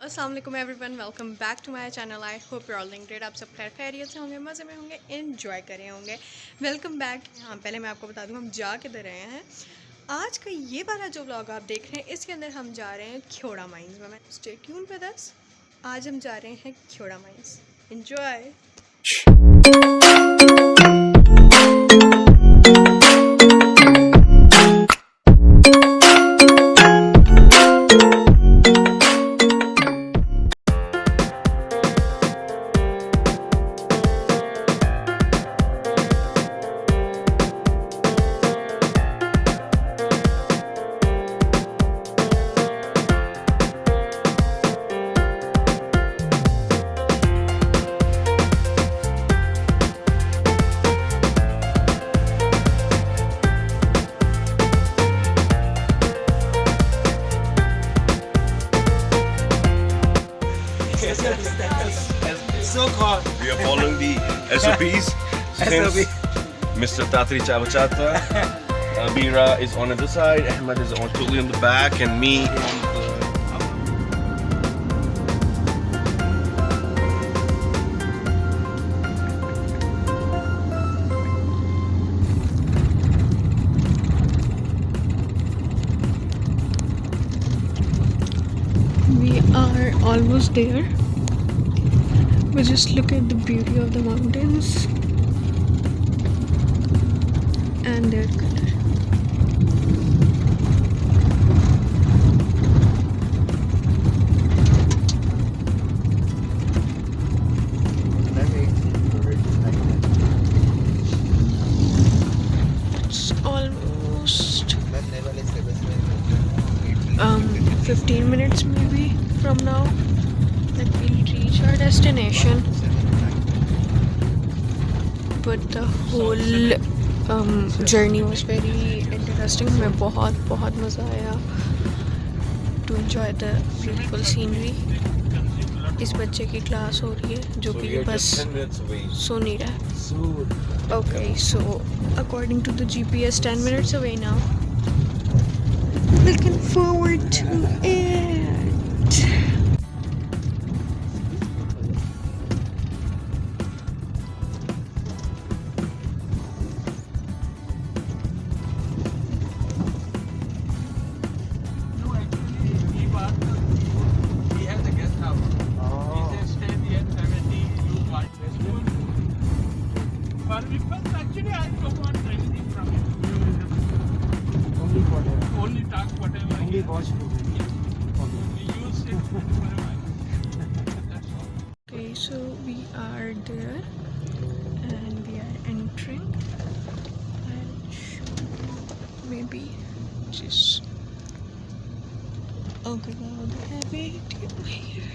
अस्सलाम वालेकुम everyone, welcome back to my channel. I hope you are all great. आप सब खैर खैरियत से होंगे, मज़े में होंगे, एंजॉय कर रहे होंगे। Welcome back. हाँ, पहले मैं आपको बता दूँ हम जा किधर रहे हैं। आज का ये वाला जो व्लॉग आप देख रहे हैं इसके अंदर हम जा रहे हैं ख्योड़ा माइंस में। Stay tune with us. आज हम जा रहे हैं Khewra mines. Enjoy. So called. We are following the SOPs since Mr. Tatri Chavachata. Abira is on the other side, Ahmed is totally on the back, and me. We are almost there. But just look at the beauty of the mountains and their color. It's almost 15 minutes maybe from now that we'll reach our destination. But the whole journey was very interesting. हमें बहुत मज़ा आया to enjoy the beautiful scenery. इस बच्चे की class हो रही है जो कि बस सो नहीं रहा है. Okay, so according to the GPS 10 minutes away now. Looking forward to it. He has a guest house. He says stay here 70, you watch the school. For people, actually, I don't want anything from him. Only whatever. Only talk whatever. Only he- watch movie. We use it for a while. That's all. Okay, so we are there and we are entering. I'll show you maybe just okay now the wait here.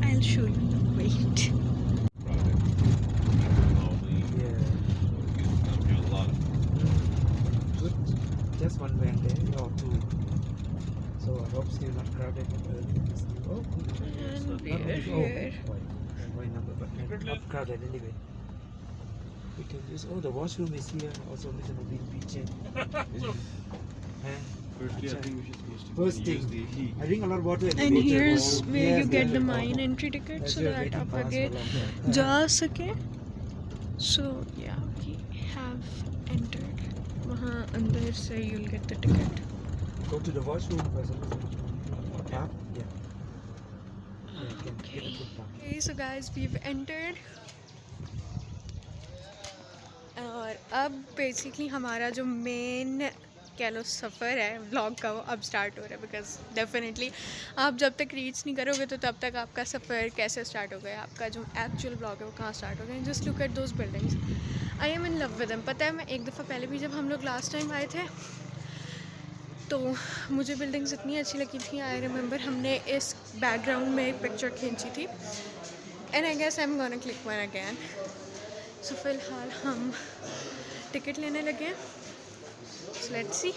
I'll show you the wait. Good. Just one van there or two. So I hope still not crowded. Oh, And we are oh, here. why number, but not crowded anyway. We can use. Oh, the washroom is here. Also, Mr. Nobin beach. Firstly, I think we should supposed to First use thing, the heat. I think a lot of water. And here's where Yes, you get the yes. mine entry ticket As so we are that getting आप past आगे along. जा सके. So yeah, we have entered. वहाँ अंदर से you'll get the ticket. Go to the washroom first. Park? Yeah. Yeah, you can get a good park. Okay, so guys, we've entered. और अब basically हमारा जो मेन कह लो सफ़र है व्लॉग का वो अब स्टार्ट हो रहा है. बिकॉज डेफिनेटली आप जब तक रीच नहीं करोगे तो तब तक आपका सफ़र कैसे स्टार्ट हो गया, आपका जो एक्चुअल व्लॉग है वो कहाँ स्टार्ट हो गया. Just look at those buildings. I am in love with them. पता है मैं एक दफ़ा पहले भी जब हम लोग लास्ट टाइम आए थे तो मुझे बिल्डिंग्स इतनी अच्छी लगी थी. आई रिमेंबर हमने इस बैकग्राउंड में एक पिक्चर खींची थी. And I guess I am gonna click one again. So फ़िलहाल हम टिकट लेने लगे हैं. So let's see.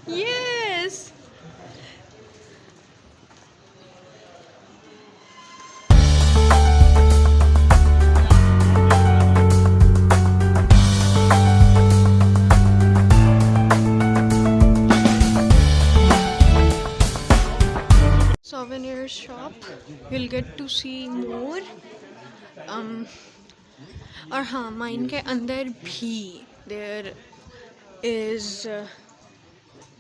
Yes. Souvenir shop. You'll get to see more. और हाँ, माइन के अंदर भी there is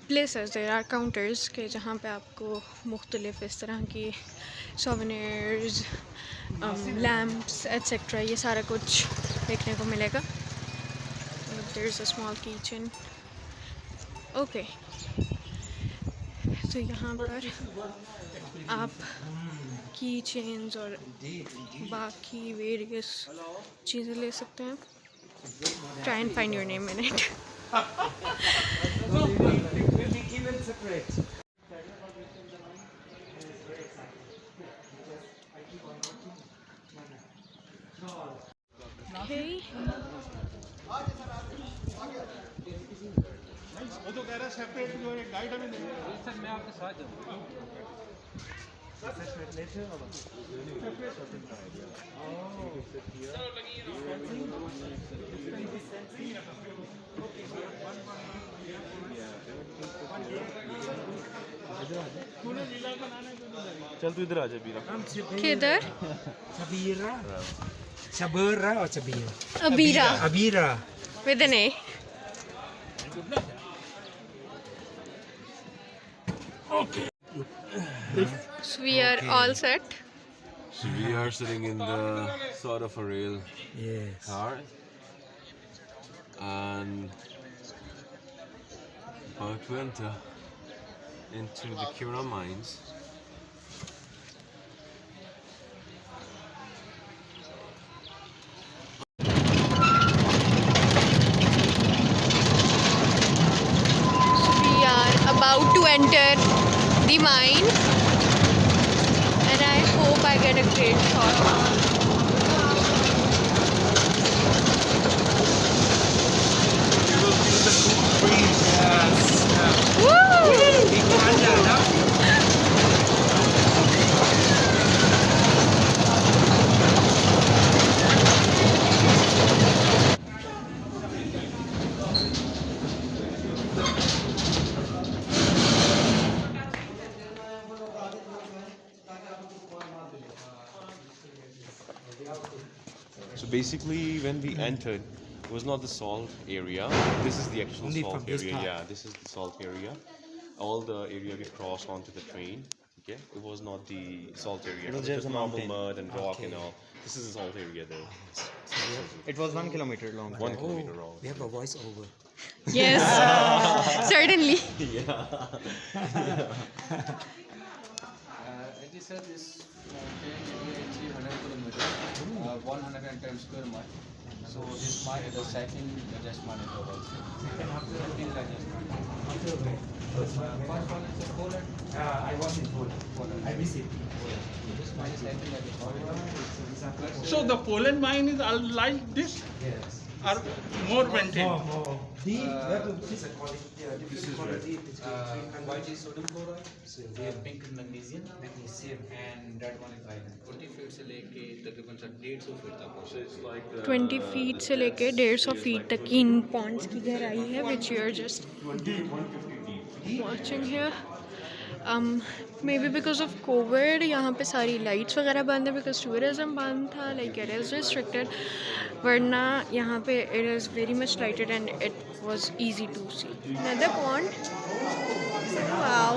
places, there are counters के जहाँ पे आपको मुख्तलिफ इस तरह की सोवेनिर्स, लैम्प्स एट्सेट्रा ये सारा कुछ देखने को मिलेगा. There is a small kitchen. Okay, तो यहाँ पर आप की चेन्स और बाकी वेरियस चीज़ें ले सकते हैं. Try and find your name in it. वो तो कह रहा है सेपरेट जो है गाइड हमें देंगे. सर मैं आपके साथ जाऊँगा. चल तू इधर आ जा बीरा. किधर? Sabira. Sabera or Sabira? Abira. Abira. With an A. So we are all set. So we are sitting in the sort of a rail Yes. car and about to enter into the Kira mines. We are about to enter the mine, and I hope I get a great shot. So basically, when we entered, it was not the salt area. This is the actual Only salt from this area. part. Yeah, this is the salt area. All the area we crossed onto the train. Okay, it was not the salt area. It was It just a normal mountain. mud and rock and Okay. all. This is the salt area though. It was 1 kilometer long. 1 kilometer long. We have a voice over. Yes, certainly. As you said, this mountain area is 300 kilometers, 110 square miles. So this mine is the second largest mine in the world. Second largest mine. First one is in Poland. I was in Poland. I visit. This mine is second largest mine. So the Poland mine is all like this, Yes. or more maintained? More. This is quality. White is sodium chloride, pink is magnesium, and that one is iron. 20 feet से लेके तकरीबन 150 feet तक So it's like the 20 feet से लेके 150 feet तक की इन Pond's की गहराई है, which you are just 150 deep. watching here. Maybe because of COVID यहाँ पे सारी लाइट्स वगैरह बंद है, because tourism बंद था, like it is restricted. वरना यहाँ पे it is very much lighted and it was easy to see. Another pond. Wow.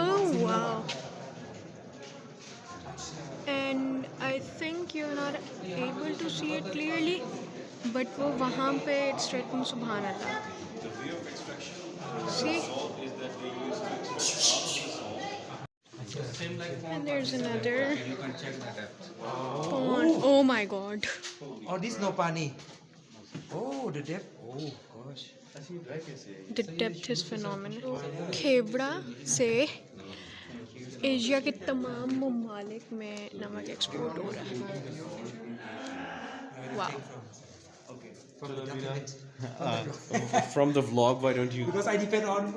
Oh wow. And I think you're not able to see it clearly, but वो वहाँ पे it's written Subhan Allah. The way of extraction See? salt is that they use to extract out the salt. Same like And there's another you can check the depth. pond. Oh my god. Oh, this no pani. Oh, the depth. Oh gosh. The depth is phenomenal. Khewra से Asia के तमाम ममालिक में नमक export हो रहा है. वाह. from the documents. From the vlog, why don't you? Because I depend on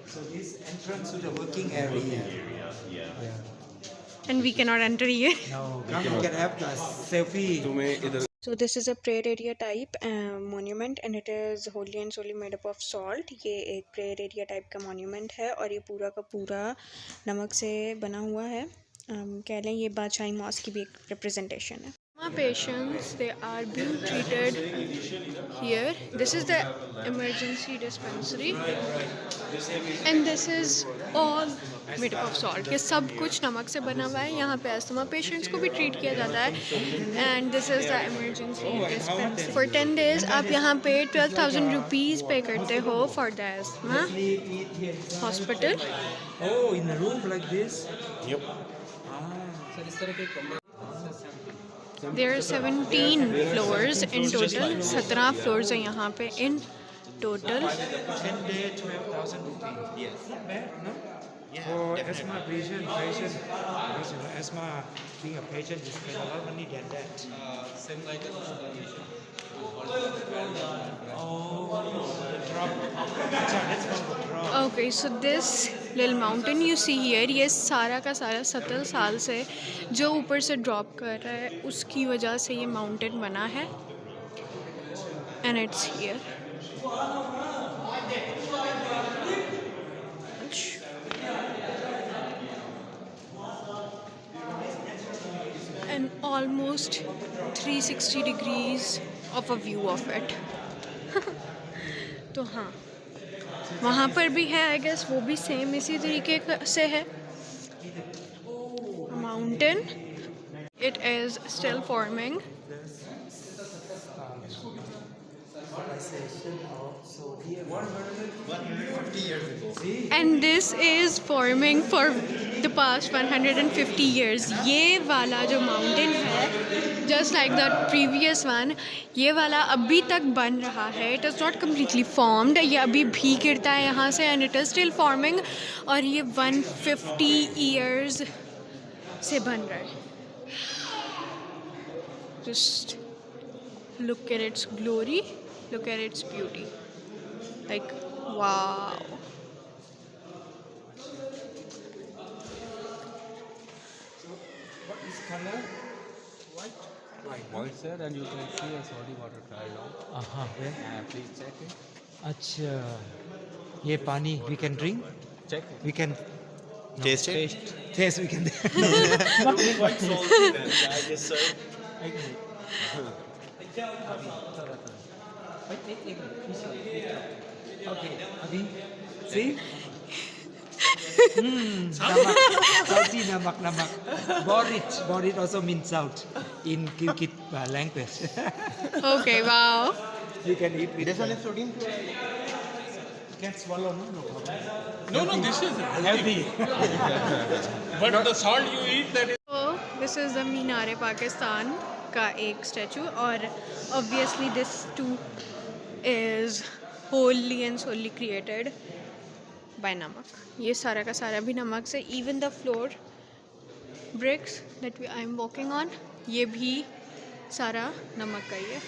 So this entrance to the working area. And we cannot enter here. No, come you can have a selfie. So this is a prayer area type monument and it is wholly and solely made up of salt. ये एक prayer area type का monument है और ये पूरा का पूरा नमक से बना हुआ है. कह लें ये बादशाही मॉस्क की भी एक representation है. Patients, they are being treated here. This is the emergency dispensary and this is all made up of salt. ये सब कुछ नमक से बना हुआ है. यहाँ पे अस्थमा पेशेंट्स को भी ट्रीट किया जाता है. And this is the emergency dispensary. For 10 days आप यहाँ पे 12,000 rupees पे करते हो for the asthma hospital. Oh, in a room like this? Yep. There are 17 floors in total. 17 floors हैं यहाँ पे in total. 10 days, 12,000 rupees. Yes. Not bad, no? Yeah, For definitely. asthma patient, because you know, asthma being a patient is spend a lot of money than that. Same like a Oh, the drop. That's from the drop. Okay, so this little mountain you see here, ये सारा का सारा 70 साल से जो ऊपर से drop कर रहा है उसकी वजह से ये माउंटेन बना है. And it's here. And almost 360 degrees of a view of it. तो हाँ वहाँ पर भी है आई गेस वो भी सेम इसी तरीके से है. Mountain it is still forming. And this is forming for the past 150 years. ये वाला जो mountain है, just like the previous one, ये वाला अभी तक बन रहा है. It is not completely formed. ये अभी भी गिरता है यहाँ से and it is still forming. और ये 150 years से बन रहा है. Just look at its glory. Look at its beauty. Like, wow. What is color? White sir, and you can see a salty water trial now. Where? Please check it. Acha. ये पानी we can drink? Check it. We can Taste it? taste. We can. Quite salty then, I guess so. Okay, Abhi, see? Namak, salty namak. Borit also means salt in Gilgit language. Okay, wow. You can eat with This one is sodium. can swallow, no problem. No, this is Healthy. but the salt you eat that is. So, this is the मीनार पाकिस्तान का एक statue और obviously this too is wholly and solely created by नमक. ये सारा का सारा भी नमक से. Even the floor bricks that I am walking on, ये भी सारा नमक का ही है.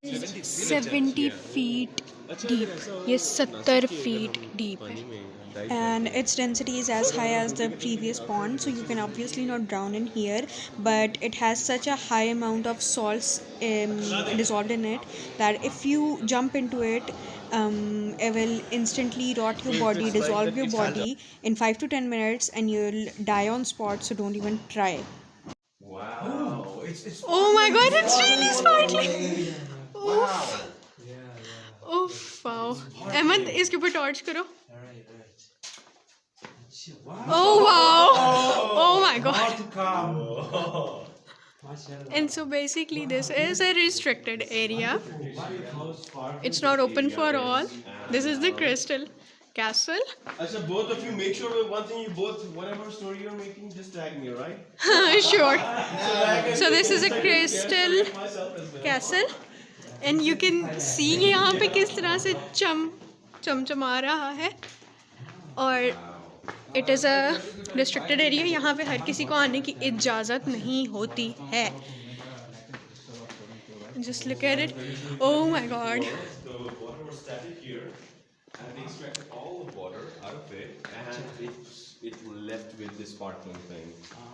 70 feet deep. ये 70 feet deep है. And its density is as high as the previous pond, so you can obviously not drown in here, but it has such a high amount of salts dissolved in it that if you jump into it, it will instantly rot your body, dissolve your body in 5 to 10 minutes and you'll die on spot, so don't even try. Wow. Oh my god, it's really sparkling. Oof. Oof, wow. Ahmed, इसके ऊपर torch करो. Oh wow. Oh my god. And so basically this is a restricted area. It's not open for all. This is the Crystal Castle. Achha, both of you make sure that one thing you both, whatever story you're making, just tag me, alright? Sure. So this is a Crystal Castle. And you can see यहाँ पे किस तरह से चमचमा रहा है. और it is a restricted area, यहाँ पे हर किसी को आने की इजाज़त नहीं होती है। Just look at it, oh my God. The water was static here, and they extracted all the water out of it, and it left with this sparkling thing.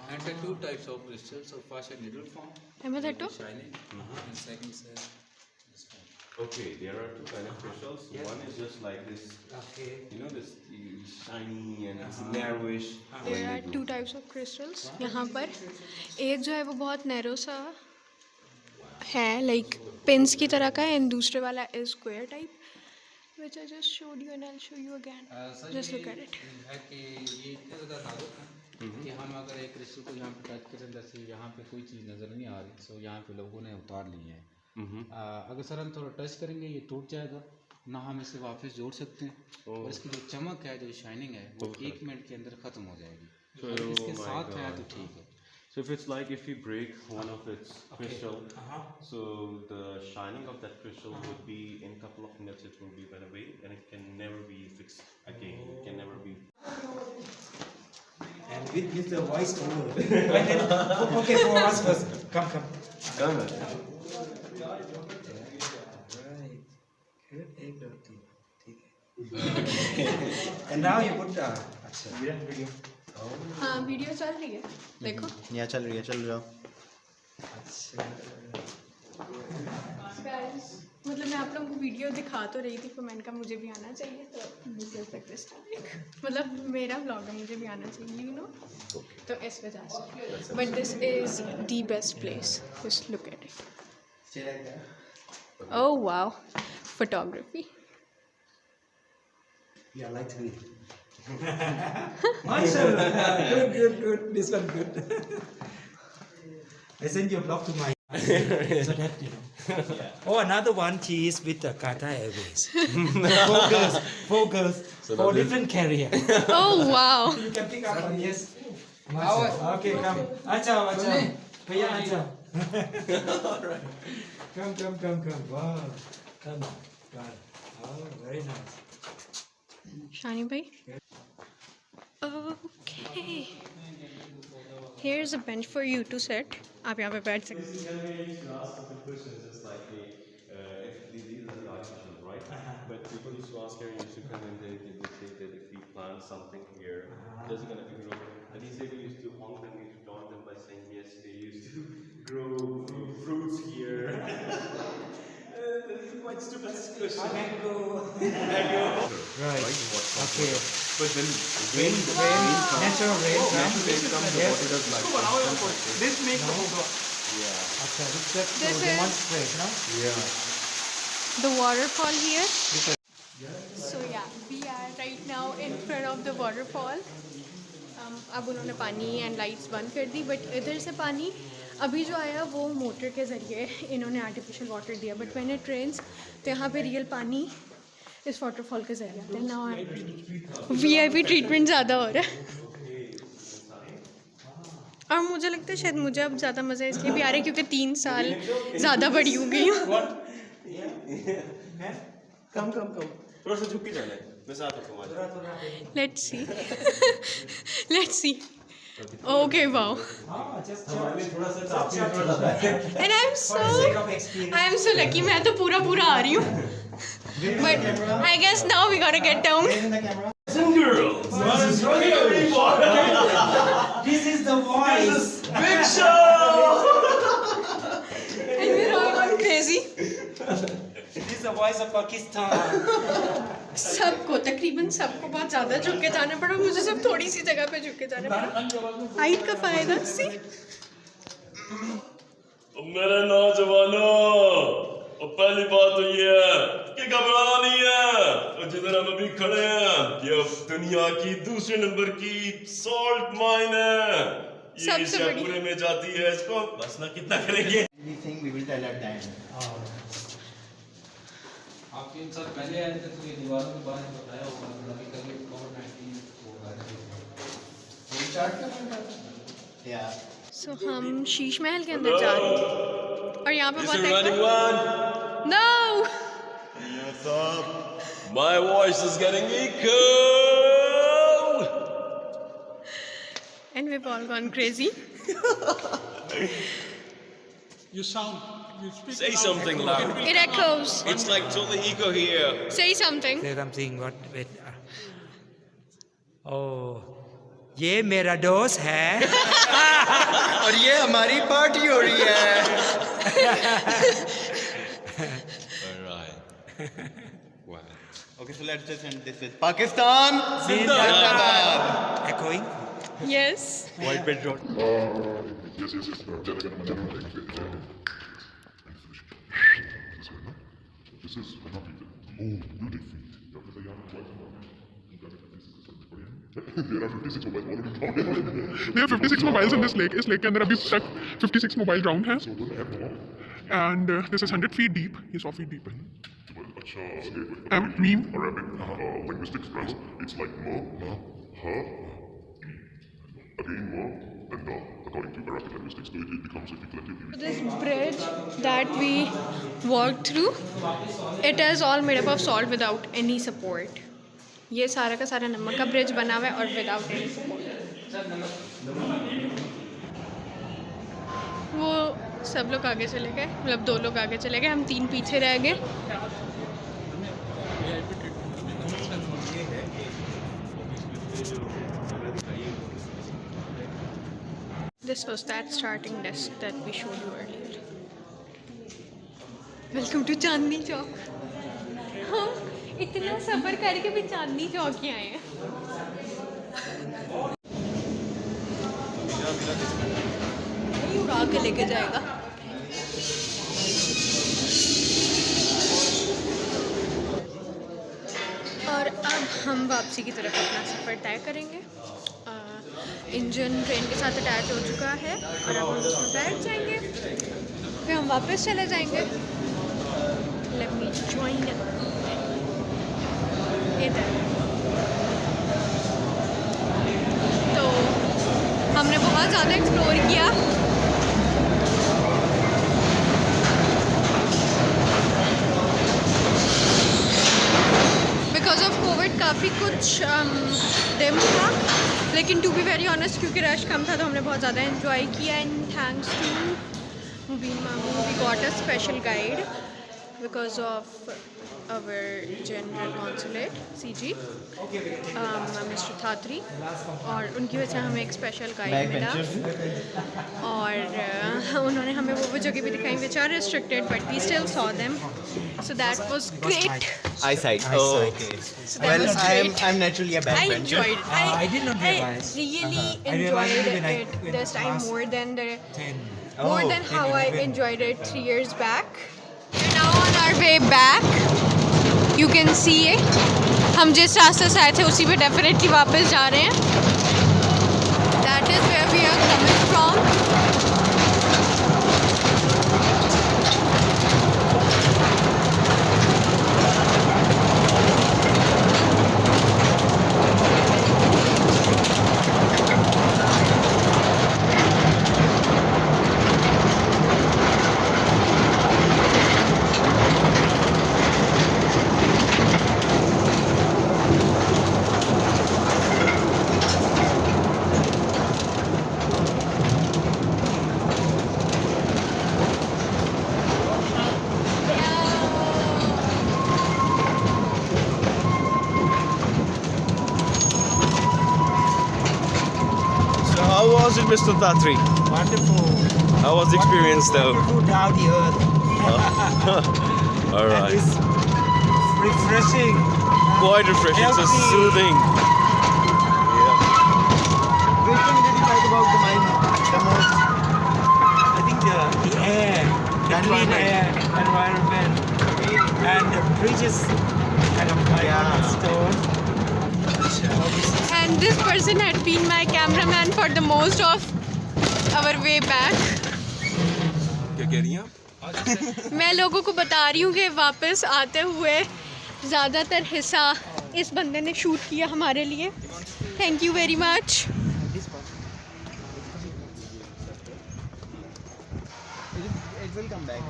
And there are two types of crystals. So first a needle form, Am I that too? shining, and second is this one. Okay, there are two kind of crystals. One is just like this, Okay. you know, this shiny and it's narrowish. There are two types of crystals यहाँ पर। एक जो है वो बहुत narrow सा है, like pins की तरह का है, एंड दूसरे वाला is square type, which I just showed you and I will show you again. Sir just ये लुक एट इट। है कि ये इतने ज़्यादा नाजुक है कि हम अगर एक क्रिस्टल को यहाँ पे टच करें, जैसे यहाँ पे कोई चीज़ नज़र नहीं आ रही, सो यहाँ पे लोगों ने उतार ली है। अगर सर हम थोड़ा टच करेंगे ये टूट जाएगा, ना हम इसे वापस जोड़ सकते हैं, और इसकी जो चमक है, जो शाइनिंग है, वो 1 मिनट के अंदर ख़त्म हो जाएगी। अगर इसके साथ है तो ठीक है। So if it's like if we break one of its crystal, so the shining of that crystal would be in a couple of minutes it will be went away and it can never be fixed again. It can never be. And with the voice over. And then, okay, for us first. Come. Right. Good. 1, 2, 3. ठीक है। And now you put अच्छा video. हाँ video चल रही है, देखो। यहाँ चल रही है, चल जाओ। अच्छा। Guys, मतलब मैं आप लोगों को वीडियो दिखा तो रही थी, फिर मैंने कहा मुझे भी आना चाहिए, तो दिस इज द क्रिस्टल। मतलब मेरा व्लॉग है, मुझे भी आना चाहिए, यू नो, तो इस वजह से। But this is the best place, just look at it. Oh wow, photography. Yeah, like to read. Mashallah. Good. This one good. I send your blog to my so that you know. Oh, another one. She is with the Qatar Airways. Four girls, four different carrier. Oh wow. You can pick up one. Yes. Mashallah. Okay, come. Acha. Bhaiya, acha. All right. Come. Wow. Come. Oh, very nice. Shani भाई, okay, here is a bench for you to set. आप यहाँ पे बैठ सकते हैं। But people used to ask here, used to come and they say that if we plant something here, does it gonna be grow? And he said we used to honk them, we used to taunt them by saying yes, they used to grow fruits here. This is quite stupid discussion. Mango. Right. Okay. But when Natural rain. comes, the water does like This makes the whole dog. yeah. Okay, this just to This is- demonstrate, no? Yeah. the waterfall here. So yeah, we are right now in front of the waterfall. अब उन्होंने पानी and lights बंद कर दी, but इधर से पानी अभी जो आया वो मोटर के ज़रिए इन्होंने आर्टिफिशियल वाटर दिया, बट व्हेन इट रेन्स तो यहाँ पे रियल पानी इस वाटरफॉल के ज़रिए आता है। नाउ VIP ट्रीटमेंट ज़्यादा हो रहा है, और मुझे लगता है शायद मुझे अब ज़्यादा मज़ा इसलिए भी आ रहा है क्योंकि 3 साल ज़्यादा बड़ी हो गई हूँ। Come. थोड़ा सा झुक के जाना है, मैं साथ हूँ तुम्हारे। Let's see. Okay, wow. Just And I'm so lucky. मैं तो पूरा आ रही हूँ. But I guess now we gotta get down. This is the voice. Big show! And we're all gone crazy. This is the voice of Pakistan. सबको तकरीबन सबको बहुत ज़्यादा झुक के जाना पड़ा, मुझे सिर्फ थोड़ी सी जगह पे झुक के जाना पड़ा। हाइट का फ़ायदा सी। मेरे नौजवानों, और पहली बात तो ये है कि घबराना नहीं है, और जिधर हम अभी खड़े हैं ये दुनिया की दूसरे नंबर की सॉल्ट माइन है, ये सबसे बड़ी। पूरे में जाती है, इसको बस ना कितना करेंगे। Anything we will tell at the end. आप 3 साल पहले आए थे तो ये दीवारों के बारे में बताया होगा, अभी कभी कोविड-19 होगा, रिचार्ज करना Yeah. So हम शीश महल के अंदर जा रहे हैं, और यहाँ पे बहुत Anyone? No! Yes, up. My voice is getting echo. They've all gone crazy. You sound. You speak. Say loud. something loud. It echoes. It's like totally eco here. Say something. Say something. What? Wait. Oh, ये मेरा दोस्त है. और ये हमारी party हो रही है. Alright. Wow. Okay, so let's just end this with Pakistan. Zindabad. Echoing. Yes. White Bed Road. Yes. This is Hanafi. Oh, beauty feet. There are 56 mobiles already drowned. There are 56 mobiles in this lake. इस lake के अंदर अभी तक 56 mobile drowned हैं. So what happened? And this is 100 feet deep. ये 100 feet deep है. अच्छा, Meme. Arabic linguistics friends. It's like ma, ha, again ma, and da. According to Arabic linguistics, so it becomes a collective unit. This bridge that we walked through, it is all made up of salt without any support. ये सारा का सारा नमक का bridge बना हुआ है और विदाउट एनी सपोर्ट. वो सब लोग आगे चले गए, मतलब 2 लोग आगे चले गए, हम 3 पीछे रह गए. This was that starting desk that we showed you earlier. Welcome to Chandni Chowk. हम इतना सफर करके भी चांदनी चौक ही आए हैं. ये उड़ा के लेके जाएगा. और अब हम वापसी की तरफ अपना सफ़र तय करेंगे. इंजन ट्रेन के साथ अटैच हो चुका है और अब हम उसमें बैठ जाएंगे, फिर हम वापस चले जाएंगे. लेट मी जॉइन इधर. तो हमने बहुत ज़्यादा एक्सप्लोर किया. बिकॉज ऑफ कोविड काफ़ी कुछ डिम था, लेकिन टू बी वेरी ऑनेस्ट क्योंकि रश कम था तो हमने बहुत ज़्यादा एंजॉय किया. एंड थैंक्स टू मुबीन मामू we got a special guide because of our general consulate CG mister Thatri, और उनकी वजह से हमें एक स्पेशल गाइड मिला. और उन्होंने हमें वो जगह भी दिखाई which are restricted but we still saw them, so that was great. Eyesight. Oh, okay. So that Well, was great. I'm naturally a I backbencher. enjoyed it. I did not realize. I really I realized enjoyed when I it went this time past more than 10. how I enjoyed it 3 years back. We're now on our way back. You can see it. हम जिस रास्ते से आए थे उसी पे definitely वापस जा रहे हैं. That is where we are coming from. How was it, Mr. Tatri? Wonderful. How was the experience, though? Wonderful down the earth. All And right. it's refreshing. Quite refreshing. So Healthy. soothing. Yeah. Which one did you like about the mine the most? I think the air, the clean air, environment, and the bridges kind of like on stone. And this person had been my cameraman for the most of our way back. क्या कह रही हैं आप? मैं लोगों को बता रही हूँ कि वापस आते हुए ज़्यादातर हिस्सा इस बंदे ने शूट किया हमारे लिए. Thank you very much. It will come back.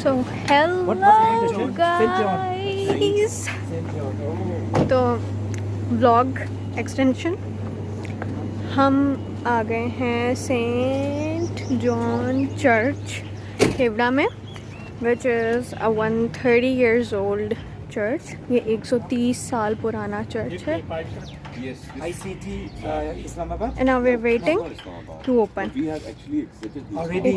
So hello guys, तो व्लॉग एक्सटेंशन हम आ गए हैं सेंट जॉन चर्च केवड़ा में, which is a 130 years old church. ये 130 साल पुराना चर्च है। ICT Islamabad. And now we're waiting to open. Already.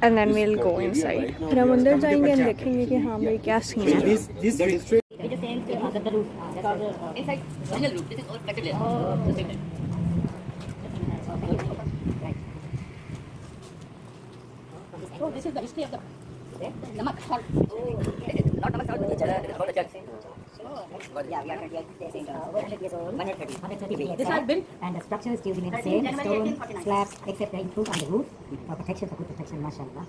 And then we'll go inside. फिर हम अंदर जाएंगे और देखेंगे कि हाँ भाई क्या सीन है। This restrict. We just saying the roof. That's all inside original roof. This is all protected layer. The same. Right. So this is the history of the Namak salt. Not Namak salt, but it's called the church. But yeah, we are 100 years old. 130. This was built and the structure still remains the same, stone, slabs, except the roof on the roof for protection, for good protection, mashallah.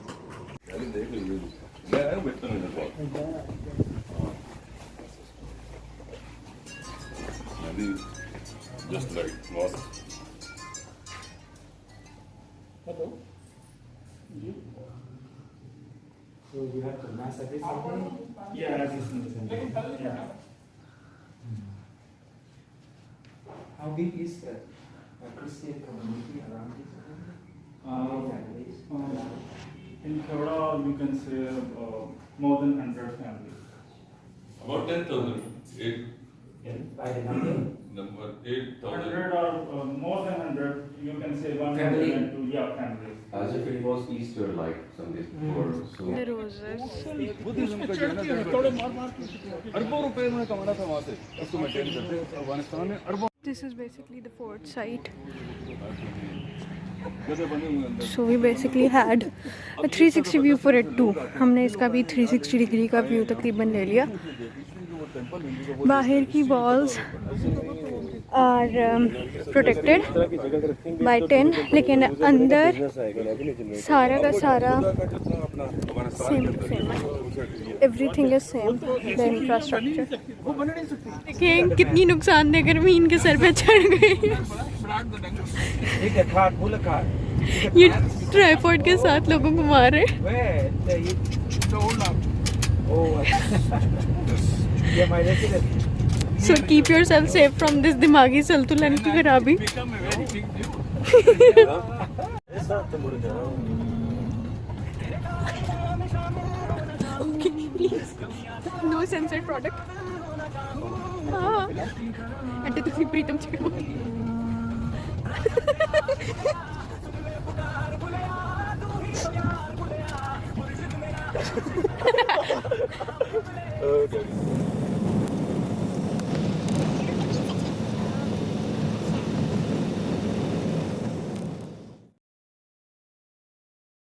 Just like mosque. Hello. So you have the mass every Sunday? Yeah, every Sunday. Yeah. How big is the Christian community around this? How many families? In Kevada, you can say more than 100 families. About 10,000. By the number? Number 8,000. 100 or more than 100, you can say 102 Family. families. As if it was Easter, like some days before. So The roses. This is basically the fort site. So we basically had a 360 view for it too. हमने इसका भी 360 degree का view तकरीबन ले लिया। बाहर की walls are protected by tin, लेकिन अंदर सारा का सारा same है। Everything is same. The infrastructure. देखें कितनी नुकसान देकर भी इनके सर पे चढ़ गई। Take a card, pull a card. ये ट्राइपॉड के साथ लोगों को मार रहे। Where? Oh, yeah, my resident. So keep yourself safe from this दिमागी संतुलन की खराबी। Okay, please. No censored product. हाँ। अंटे तुसी प्रीतम चिकन। Okay.